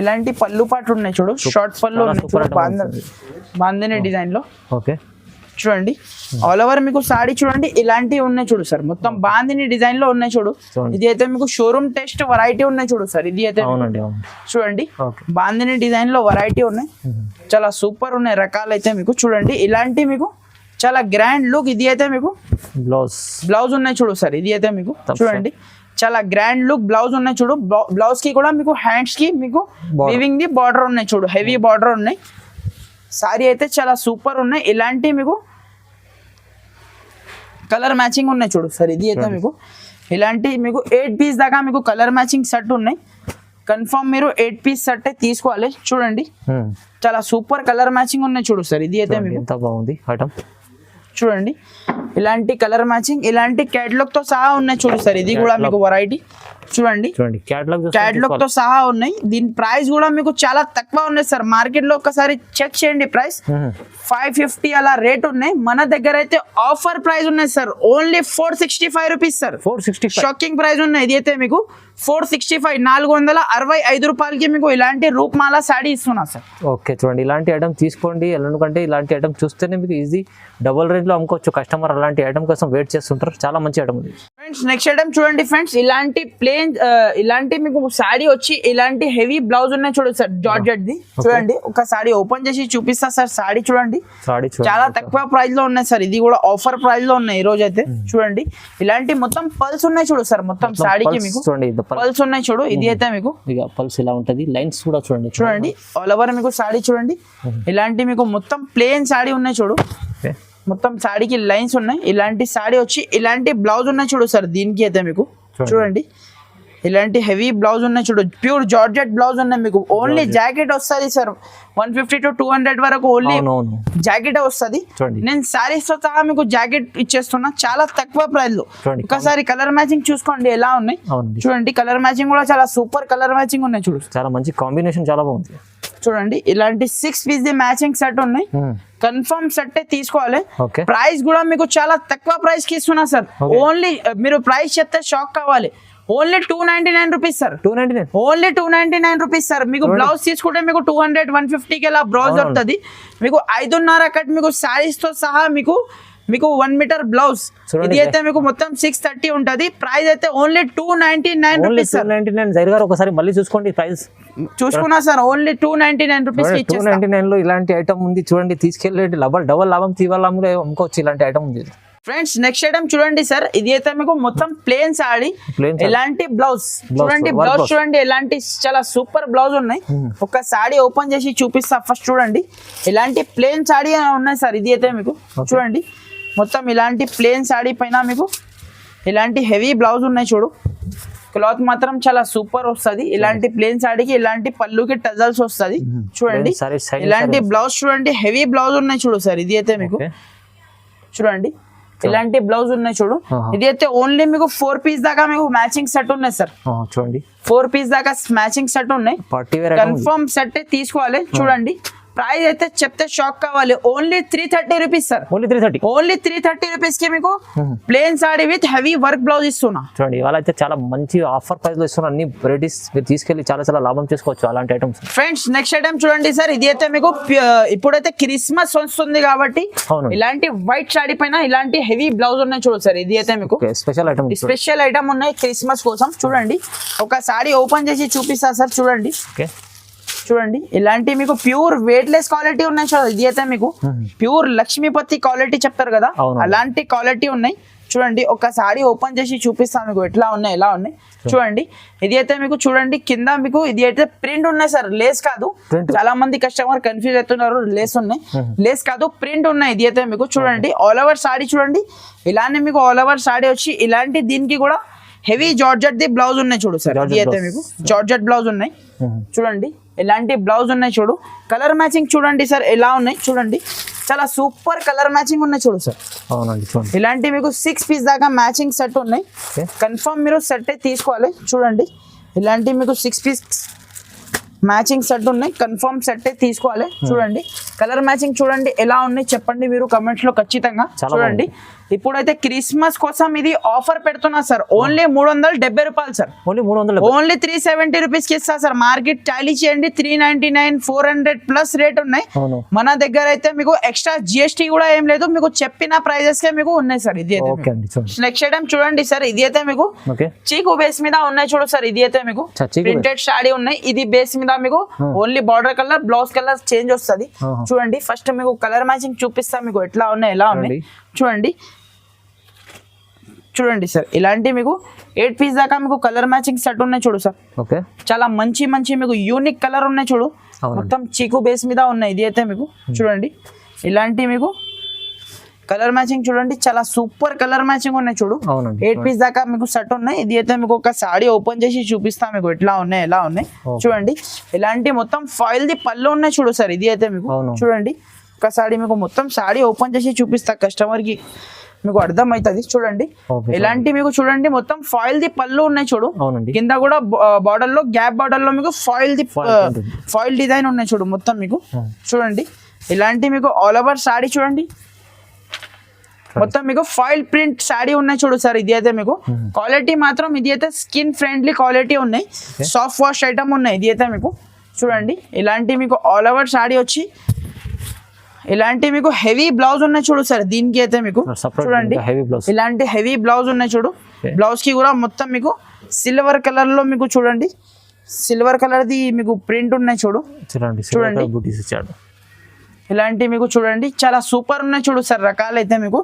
ఇలాంటి పళ్ళు పాటు ఉన్నాయి చూడు, షార్ట్ పళ్ళు ఉన్నాయి చూడు బాందిని డిజైన్ లో. ఓకే చూడండి ఆల్ ఓవర్ మీకు సాడీ చూడండి ఇలాంటివి ఉన్నాయి చూడు సార్, మొత్తం బాందిని డిజైన్ లో ఉన్నాయి చూడు. ఇది అయితే మీకు షోరూమ్ టెస్ట్ వెరైటీ ఉన్నాయి చూడు సార్. ఇది అయితే చూడండి బాందిని డిజైన్ లో వెరైటీ ఉన్నాయి, చాలా సూపర్ ఉన్నాయి రకాలు అయితే మీకు. చూడండి ఇలాంటి మీకు చాలా గ్రాండ్ లుక్. ఇది అయితే మీకు బ్లౌజ్ ఉన్నాయి చూడు సార్. ఇది అయితే మీకు చూడండి చాలా గ్రాండ్ లుక్ బ్లౌజ్ ఉన్నాయి చూడు. బ్లౌజ్ కి కూడా మీకు హ్యాండ్స్ కి మీకు వీవింగ్ ది బార్డర్ ఉన్నాయి చూడు, హెవీ బార్డర్ ఉన్నాయి. సారీ అయితే చాలా సూపర్ ఉన్నాయి. ఇలాంటి మీకు కలర్ మ్యాచింగ్ ఉన్నాయి చూడు సార్. ఇది అయితే మీకు ఇలాంటి మీకు 8 పీస్ దాకా మీకు కలర్ మ్యాచింగ్ సెట్ ఉన్నాయి. కన్ఫర్మ్ మీరు 8 పీస్ సెట్ తీసుకోవాలి. చూడండి చాలా సూపర్ కలర్ మ్యాచింగ్ ఉన్నాయి చూడు సార్. ఇది అయితే మీకు ఎంత బాగుంది ఐటమ్. చూడండి ఇలాంటి కలర్ మ్యాచింగ్ ఇలాంటి క్యాటలాగ్ తో సహా ఉన్నాయి చూడు సార్. ఇది కూడా మీకు వెరైటీ చూడండి క్యాటలాగ్ తో సహా ఉన్నాయి. దీని ప్రైస్ కూడా మీకు చాలా తక్కువ ఉన్నాయి సార్. మార్కెట్ లో ఒకసారి చెక్ చేయండి, ప్రైస్ 550 అలా రేట్ ఉన్నాయి. మన దగ్గర అయితే ఆఫర్ ప్రైస్ ఉన్నాయి sir, only 465 rupees sir. 465 shocking price ఉన్నాయి. ఇది అయితే మీకు 465 465 రూపాయలకి మీకు ఇలాంటి రూప్మాల సాడీ ఇస్తున్నా సార్. ఓకే చూడండి ఇలాంటి ఐటమ్ తీసుకోండి. ఎందుకంటే ఇలాంటి ఐటమ్ చూస్తేనే మీకు ఈజీ డబుల్ రేంజ్ లో అమ్ముకోవచ్చు. కస్టమర్ అలాంటి ఐటమ్ కోసం వెయిట్ చేస్తుంటారు, చాలా మంచి ఐటమ్ ఉంది. ఫ్రెండ్స్ నెక్స్ట్ ఐటమ్ చూడండి ఫ్రెండ్స్, ఇలాంటి ప్లేన్ ఇలాంటి మీకు సాడీ వచ్చి ఇలాంటి హెవీ బ్లౌజ్ ఉన్నాయి చూడండి సార్, జార్జెట్ ది. చూడండి ఒక సాడీ ఓపెన్ చేసి చూపిస్తా సార్. సాడీ చూడండి చాలా తక్కువ ప్రైస్ లో ఉన్నాయి సార్. ఇది కూడా ఆఫర్ ప్రైస్ లో ఉన్నాయి ఈ రోజు అయితే. చూడండి ఇలాంటి మొత్తం పల్స్ ఉన్నాయి చూడు సార్, మొత్తం సాడీకి మీకు పల్స్ ఉన్నాయి చూడు. ఇది అయితే మీకు పల్స్ ఇలా ఉంటది, లైన్స్ కూడా చూడండి. చూడండి ఆల్ ఓవర్ మీకు సాడీ చూడండి ఇలాంటి మీకు మొత్తం ప్లేన్ సాడీ ఉన్నాయి చూడు. మొత్తం సాడీకి లైన్స్ ఉన్నాయి. ఇలాంటి సాడీ వచ్చి ఇలాంటి బ్లౌజ్ ఉన్నాయి చూడు సార్. దీనికి అయితే మీకు చూడండి ఇలాంటి హెవీ బ్లౌజ్ ఉన్నాయి చూడు, ప్యూర్ జార్జెట్ బ్లౌజ్ ఉన్నాయి మీకు. ఓన్లీ జాకెట్ వస్తుంది సార్, 150 to 200 వరకు ఓన్లీ జాకెట్ వస్తుంది. నేను సారీస్ తో సహా మీకు జాకెట్ ఇచ్చేస్తున్నా చాలా తక్కువ ప్రైస్ లో. ఒకసారి కలర్ మ్యాచింగ్ చూసుకోండి ఎలా ఉన్నాయి. చూడండి కలర్ మ్యాచింగ్ కూడా చాలా సూపర్ కలర్ మ్యాచింగ్ ఉన్నాయి చూడు, చాలా మంచి కాంబినేషన్, చాలా బాగుంది. చూడండి ఇలాంటి 6 పీస్ ది మ్యాచింగ్ సెట్ ఉన్నాయి. కన్ఫర్మ్ సెట్ తీసుకోవాలి. ప్రైస్ కూడా మీకు చాలా తక్కువ ప్రైస్ కి ఇస్తున్నా సార్. ఓన్లీ మీరు ప్రైస్ చెప్తే షాక్ కావాలి, only 299 rupees sir. 299 only 299 rupees sir. మీకు బ్లౌజ్ తీసుకుంటే మీకు 200 150 కి అలా బ్లౌజ్ వస్తుంది మీకు. 5.5 కట్ మీకు సారీస్ తో సహా మీకు 1 మీటర్ బ్లౌజ్. ఇది అయితే మీకు మొత్తం 630 ఉంటది. ప్రైస్ అయితే ఓన్లీ 299 రూపీస్ సార్. 299 జైర్ గారు ఒకసారి మళ్ళీ చూసుకోండి ప్రైస్. చూసుకున్నా సార్ ఓన్లీ 299 రూపీస్. 299 లో ఇలాంటి ఐటమ్ ఉంది చూడండి, తీసుకెళ్ళి డబల్ లాభం తీవాలని అమ్ముకోవచ్చు. ఇలాంటి ఐటమ్ ఉంది ఫ్రెండ్స్. నెక్స్ట్ ఐటమ్ చూడండి సార్, ఇది అయితే మీకు మొత్తం ప్లేన్ సాడీ, ఇలాంటి బ్లౌజ్ చూడండి. బ్లౌజ్ చూడండి ఇలాంటి చాలా సూపర్ బ్లౌజ్ ఉన్నాయి. ఒక సాడీ ఓపెన్ చేసి చూపిస్తా ఫస్ట్. చూడండి ఇలాంటి ప్లేన్ సాడీ ఉన్నాయి సార్. ఇది అయితే మీకు చూడండి మొత్తం ఇలాంటి ప్లేన్ సాడీ పైన మీకు ఇలాంటి హెవీ బ్లౌజ్ ఉన్నాయి చూడు. క్లాత్ మాత్రం చాలా సూపర్ వస్తుంది. ఇలాంటి ప్లేన్ సాడీకి ఇలాంటి పళ్ళుకి టజల్స్ వస్తుంది. చూడండి ఇలాంటి బ్లౌజ్ చూడండి హెవీ బ్లౌజ్ ఉన్నాయి చూడు సార్. ఇది అయితే మీకు చూడండి ఇలాంటి బ్లౌజ్ ఉన్నాయి చూడు. ఇది అయితే ఓన్లీ మీకు 4 పీస్ దాకా మీకు మ్యాచింగ్ సెట్ ఉన్నాయి సార్. చూడండి 4 పీస్ దాకా మ్యాచింగ్ సెట్ ఉన్నాయి. కన్ఫర్మ్ సెట్ తీసుకోవాలి. చూడండి ప్రైస్ అయితే చెప్తే షాక్ కావాలి. Only 330 rupees sir. Only 330. Only 330 rupees కి మీకు plain sari with heavy work blouse ఇస్తున్నా. చూడండి ఇవాళ అయితే చాలా మంచి ఆఫర్ ప్రైస్ లో ఇస్తున్నారు. అన్ని వెరైటీస్ మీరు తీసుకెళ్లి చాలా చాలా లాభం చేసుకోవచ్చు అలాంటి ఐటమ్స్. ఫ్రెండ్స్ నెక్స్ట్ ఐటమ్ చూడండి సార్. ఇది అయితే మీకు ఇప్పుడైతే క్రిస్మస్ వస్తుంది కాబట్టి ఇలాంటి వైట్ సాడీ పైన ఇలాంటి హెవీ బ్లౌజ్ ఉన్నాయి చూడు సార్. ఇది అయితే మీకు స్పెషల్ ఐటమ్ ఉన్నాయి క్రిస్మస్ కోసం. చూడండి ఒక సాడీ ఓపెన్ చేసి చూపిస్తా సార్. చూడండి చూడండి ఇలాంటి మీకు ప్యూర్ వెయిట్ లెస్ క్వాలిటీ ఉన్నాయి చూడండి. ఇది అయితే మీకు ప్యూర్ లక్ష్మీపతి క్వాలిటీ చెప్తారు కదా, అలాంటి క్వాలిటీ ఉన్నాయి. చూడండి ఒక సాడీ ఓపెన్ చేసి చూపిస్తాను మీకు ఎట్లా ఉన్నాయి ఎలా ఉన్నాయి. చూడండి ఇది అయితే మీకు చూడండి కింద మీకు ఇది అయితే ప్రింట్ ఉన్నాయి సార్, లేస్ కాదు. చాలా మంది కస్టమర్ కన్ఫ్యూజ్ అవుతున్నారు, లేస్ ఉన్నాయి. లేస్ కాదు ప్రింట్ ఉన్నాయి. ఇది అయితే మీకు చూడండి ఆల్ ఓవర్ సాడీ చూడండి. ఇలానే మీకు ఆల్ ఓవర్ సాడీ వచ్చి ఇలాంటి దీనికి కూడా హెవీ జార్జెట్ ది బ్లౌజ్ ఉన్నాయి చూడు సార్. ఇది అయితే మీకు జార్జెట్ బ్లౌజ్ ఉన్నాయి చూడండి. ఇలాంటి బ్లౌజ్ ఉన్నాయి చూడు. కలర్ మ్యాచింగ్ చూడండి సార్ ఎలా ఉన్నాయి చూడండి. చాలా సూపర్ కలర్ మ్యాచింగ్ ఉన్నాయి చూడు సార్. అవునండి చూడండి. ఇలాంటి మీకు 6 పీస్ దాకా మ్యాచింగ్ సెట్ ఉన్నాయి. కన్ఫర్మ్ మీరు సెట్ తీసుకోవాలి. చూడండి ఇలాంటి మీకు 6 పీస్ మ్యాచింగ్ సెట్ ఉన్నాయి. కన్ఫర్మ్ సెట్ తీసుకోవాలి. చూడండి కలర్ మ్యాచింగ్ చూడండి ఎలా ఉన్నాయి చెప్పండి మీరు కమెంట్స్ లో ఖచ్చితంగా. చూడండి ఇప్పుడైతే క్రిస్మస్ కోసం ఇది ఆఫర్ పెడుతున్నా సార్. ఓన్లీ 370 రూపాయలు సార్. ఓన్లీ 370 రూపీస్ కి ఇస్తా సార్. మార్కెట్ టాలీ చేయండి 399 400 ప్లస్ రేట్ ఉన్నాయి. మన దగ్గర అయితే మీకు ఎక్స్ట్రా జిఎస్టీ కూడా ఏం లేదు. మీకు చెప్పిన ప్రైజెస్ కే మీకు ఉన్నాయి సార్. ఇది నెక్స్ట్ ఐటమ్ చూడండి సార్. ఇది అయితే మీకు చీకు బేస్ మీద ఉన్నాయి చూడు సార్. ఇది అయితే మీకు ప్రింటెడ్ సాడీ ఉన్నాయి. ఇది బేస్ మీద మీకు only border colour blouse colour change వస్తుంది. చూడండి ఫస్ట్ మీకు కలర్ మ్యాచింగ్ చూపిస్తా మీకు ఎట్లా ఉన్నాయి ఎలా ఉన్నాయి. చూడండి చూడండి సార్ ఇలాంటి మీకు 8 పీస్ దాకా మీకు కలర్ మ్యాచింగ్ సెట్ ఉన్నాయి చూడు సార్. చాలా మంచి మంచి మీకు యూనిక్ కలర్ ఉన్నాయి చూడు. మొత్తం చీకు బేస్ మీద ఉన్నాయి. ఇది అయితే మీకు చూడండి ఇలాంటి మీకు కలర్ మ్యాచింగ్ చూడండి. చాలా సూపర్ కలర్ మ్యాచింగ్ ఉన్నాయి చూడు. 8 పీస్ దాకా మీకు సెట్ ఉన్నాయి. ఇది అయితే మీకు ఒక సాడీ ఓపెన్ చేసి చూపిస్తా మీకు ఎట్లా ఉన్నాయి ఎలా ఉన్నాయి. చూడండి ఇలాంటి మొత్తం ఫాయిల్ ది పళ్ళు ఉన్నాయి చూడు సార్. ఇది అయితే మీకు చూడండి ఒక సాడీ మీకు మొత్తం సాడీ ఓపెన్ చేసి చూపిస్తా కస్టమర్ కి మీకు అర్థం అవుతుంది. చూడండి ఇలాంటి మీకు చూడండి మొత్తం ఫాయిల్ ది పళ్ళు ఉన్నాయి చూడు. కింద కూడా బార్డర్ లో గ్యాప్ బార్డర్ లో మీకు ఫాయిల్ డిజైన్ ఉన్నాయి చూడు మొత్తం మీకు. చూడండి ఇలాంటి మీకు ఆల్ ఓవర్ సాడీ చూడండి మొత్తం మీకు ఫాయిల్ ప్రింట్ సాడీ ఉన్నాయి చూడు సార్. ఇది అయితే మీకు క్వాలిటీ మాత్రం ఇది అయితే స్కిన్ ఫ్రెండ్లీ క్వాలిటీ ఉన్నాయి. సాఫ్ట్ వాష్ ఐటమ్ ఉన్నాయి. ఇది అయితే మీకు చూడండి ఇలాంటి మీకు ఆల్ ఓవర్ సాడీ వచ్చి ఇలాంటి మీకు హెవీ బ్లౌజ్ ఉన్నాయి చూడు సార్. దీనికి అయితే మీకు చూడండి ఇలాంటి హెవీ బ్లౌజ్ ఉన్నాయి చూడు. బ్లౌజ్ కి కూడా మొత్తం మీకు సిల్వర్ కలర్ లో మీకు చూడండి సిల్వర్ కలర్ ది మీకు ప్రింట్ ఉన్నాయి చూడు. చూడండి ఇలాంటి మీకు చూడండి చాలా సూపర్ ఉన్నాయి చూడు సార్ రకాలు అయితే మీకు.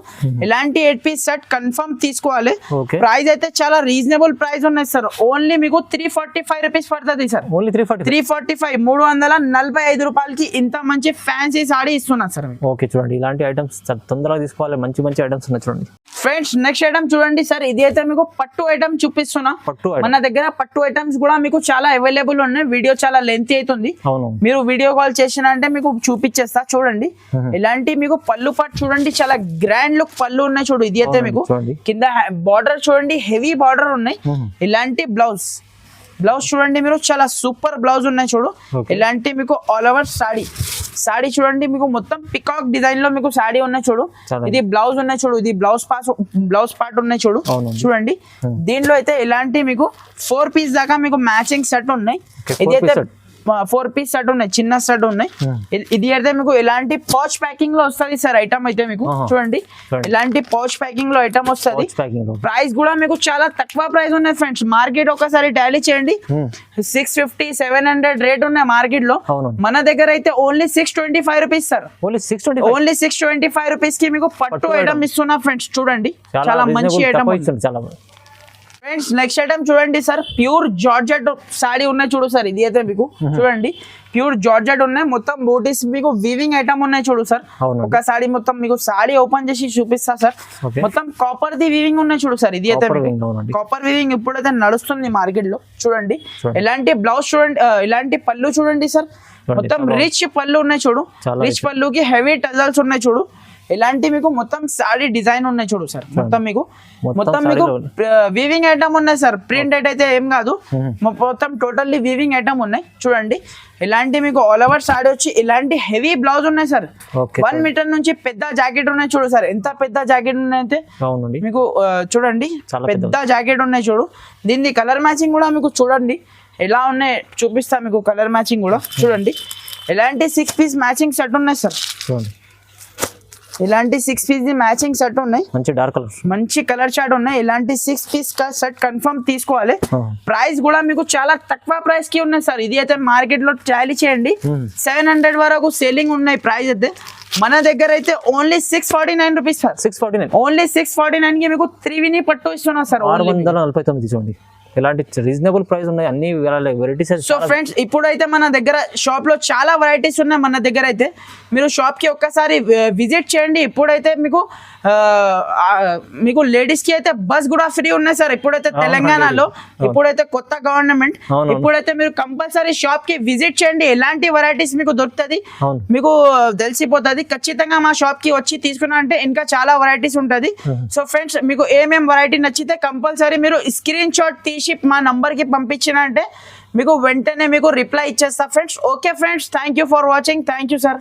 ఇలాంటి 8 పీస్ సెట్ కన్ఫర్మ్ తీసుకోవాలి. ప్రైస్ అయితే చాలా రీజనబుల్ ప్రైస్ ఉన్నాయి సార్. ఓన్లీ మీకు 345 రూపీస్ పడుతుంది సార్. 345 345 రూపాయలకి ఇంత మంచి ఫ్యాన్సీ సాడీ ఇస్తున్నా సార్. ఓకే చూడంండి ఇలాంటి ఐటమ్స్ తొందరగా తీసుకోవాలి. మంచి మంచి ఐటమ్స్ ఉన్నాయి చూడండి. ఫ్రెండ్స్ నెక్స్ట్ ఐటమ్ చూడండి సార్. ఇది అయితే మీకు పట్టు ఐటమ్ చూపిస్తున్నా. మన దగ్గర పట్టు ఐటమ్స్ కూడా మీకు చాలా అవైలబుల్ ఉన్నాయి. వీడియో చాలా లెంతీ అవుతుంది. మీరు వీడియో కాల్ చేసిన అంటే మీకు చూపించేస్తా. చూడండి ఇలాంటి మీకు పళ్ళు పట్టు చూడండి చాలా గ్రాండ్ లుక్ పళ్ళు ఉన్నాయి చూడు. ఇది అయితే మీకు కింద బార్డర్ చూడండి హెవీ బార్డర్ ఉన్నాయి. ఇలాంటి బ్లౌజ్ చూడండి మీరు చాలా సూపర్ బ్లౌజ్ ఉన్నాయి చూడు. ఇలాంటి మీకు ఆల్ ఓవర్ సాడీ చూడండి మీకు మొత్తం పికాక్ డిజైన్ లో మీకు సాడీ ఉన్నాయి చూడు. ఇది బ్లౌజ్ ఉన్నాయి చూడు. ఇది బ్లౌజ్ పార్ట్ ఉన్నాయి చూడు. చూడండి దీంట్లో అయితే ఇలాంటి మీకు 4 పీస్ దాకా మీకు మ్యాచింగ్ సెట్ ఉన్నాయి. ఇది అయితే 4 పీస్ సెట్ ఉన్నాయి చిన్న సెట్ ఉన్నాయి. ఇది అయితే మీకు ఇలాంటి పౌచ్ ప్యాకింగ్ లో వస్తుంది సార్ ఐటమ్ అయితే మీకు. చూడండి ఇలాంటి పౌచ్ ప్యాకింగ్ లో ఐటమ్ వస్తుంది. ప్రైస్ కూడా మీకు చాలా తక్కువ ప్రైస్ ఉన్నాయి ఫ్రెండ్స్. మార్కెట్ ఒకసారి టాలీ చేయండి 650 700 రేట్ ఉన్నాయి మార్కెట్ లో. మన దగ్గర అయితే only 625 rupees sir. Only 625 rupees కి మీకు పట్టు ఐటమ్ ఇస్తున్నా ఫ్రెండ్స్. చూడండి చాలా మంచి ఐటమ్. ఫ్రెండ్స్ నెక్స్ట్ ఐటమ్ చూడండి సార్. ప్యూర్ జార్జెట్ సాడీ ఉన్నాయి చూడు సార్. ఇది అయితే మీకు చూడండి ప్యూర్ జార్జెట్ ఉన్నాయి. మొత్తం బూటీస్ మీకు వీవింగ్ ఐటమ్ ఉన్నాయి చూడు సార్. ఒక సాడీ మొత్తం మీకు సాడీ ఓపెన్ చేసి చూపిస్తా సార్. మొత్తం కాపర్ ది వీవింగ్ ఉన్నాయి చూడు సార్. ఇది అయితే కాపర్ వీవింగ్ ఇప్పుడైతే నడుస్తుంది మార్కెట్ లో. చూడండి ఇలాంటి బ్లౌజ్ చూడండి. ఇలాంటి పళ్ళు చూడండి సార్. మొత్తం రిచ్ పళ్ళు ఉన్నాయి చూడు. రిచ్ పళ్ళుకి హెవీ టజల్స్ ఉన్నాయి చూడు. ఇలాంటి మీకు మొత్తం సారీ డిజైన్ ఉన్నాయి చూడు సార్, మొత్తం మీకు మొత్తం మీకు సారీలో వీవింగ్ ఐటమ్ ఉన్నాయి సార్, ప్రింట్ అయితే ఏం కాదు, మొత్తం టోటల్లీ వీవింగ్ ఐటమ్ ఉన్నాయి చూడండి. ఇలాంటి మీకు ఆల్ ఓవర్ సారీ వచ్చి ఇలాంటి హెవీ బ్లౌజ్ ఉన్నాయి సార్. ఓకే 1 మీటర్ నుంచి పెద్ద జాకెట్ ఉన్నాయి చూడు సార్, ఎంత పెద్ద జాకెట్ ఉన్నాయి అయితే అవునండి, మీకు చూడండి చాలా పెద్ద జాకెట్ ఉన్నాయి చూడు. దీన్ని కలర్ మ్యాచింగ్ కూడా మీకు చూడండి ఎలా ఉన్నాయి చూపిస్తా మీకు, కలర్ మ్యాచింగ్ కూడా చూడండి. ఇలాంటి 6 పీస్ మ్యాచింగ్ సెట్ ఉన్నాయి సార్, చూడండి ఇలాంటి 6 పీస్ మ్యాచింగ్ సెట్ ఉన్నాయి, మంచి డార్క్ కలర్, మంచి కలర్ చార్ట్ ఉన్నాయి. ఇలాంటి 6 పీస్ సెట్ కన్ఫర్మ్ తీసుకోవాలి. ప్రైస్ కూడా మీకు చాలా తక్కువ ప్రైస్ కి ఉన్నాయి సార్. ఇది అయితే మార్కెట్ లో టాలీ చేయండి 700 వరకు సేలింగ్ ఉన్నాయి ప్రైస్ అయితే. మన దగ్గర అయితే ఓన్లీ 649 రూపీస్ సార్, 649, ఓన్లీ 649 కి మీకు త్రివిని పట్టు ఇస్తున్నా సార్. 649 చూడండి, ఇలాంటి రీజనబుల్ ప్రైస్ ఉన్నాయి, అన్ని వెరైటీస్. సో ఫ్రెండ్స్ ఇప్పుడైతే మన దగ్గర షాప్ లో చాలా వెరైటీస్ ఉన్నాయి మన దగ్గర అయితే. మీరు షాప్ కి ఒక్కసారి విజిట్ చేయండి. ఇప్పుడైతే మీకు మీకు లేడీస్ కి అయితే బస్ కూడా ఫ్రీ ఉన్నాయి సార్ ఇప్పుడైతే తెలంగాణలో. ఇప్పుడైతే కొత్త గవర్నమెంట్, ఇప్పుడైతే మీరు కంపల్సరీ షాప్ కి విజిట్ చేయండి. ఎలాంటి వెరైటీస్ మీకు దొరుకుతుంది మీకు తెలిసిపోతుంది. ఖచ్చితంగా మా షాప్ కి వచ్చి తీసుకున్నా అంటే ఇంకా చాలా వెరైటీస్ ఉంటుంది. సో ఫ్రెండ్స్ మీకు ఏమేం వెరైటీ నచ్చితే కంపల్సరీ మీరు స్క్రీన్ షాట్ తీసి మా నంబర్ కి పంపించిన అంటే మీకు వెంటనే మీకు రిప్లై ఇచ్చేస్తా friends. Okay friends, thank you for watching, thank you sir.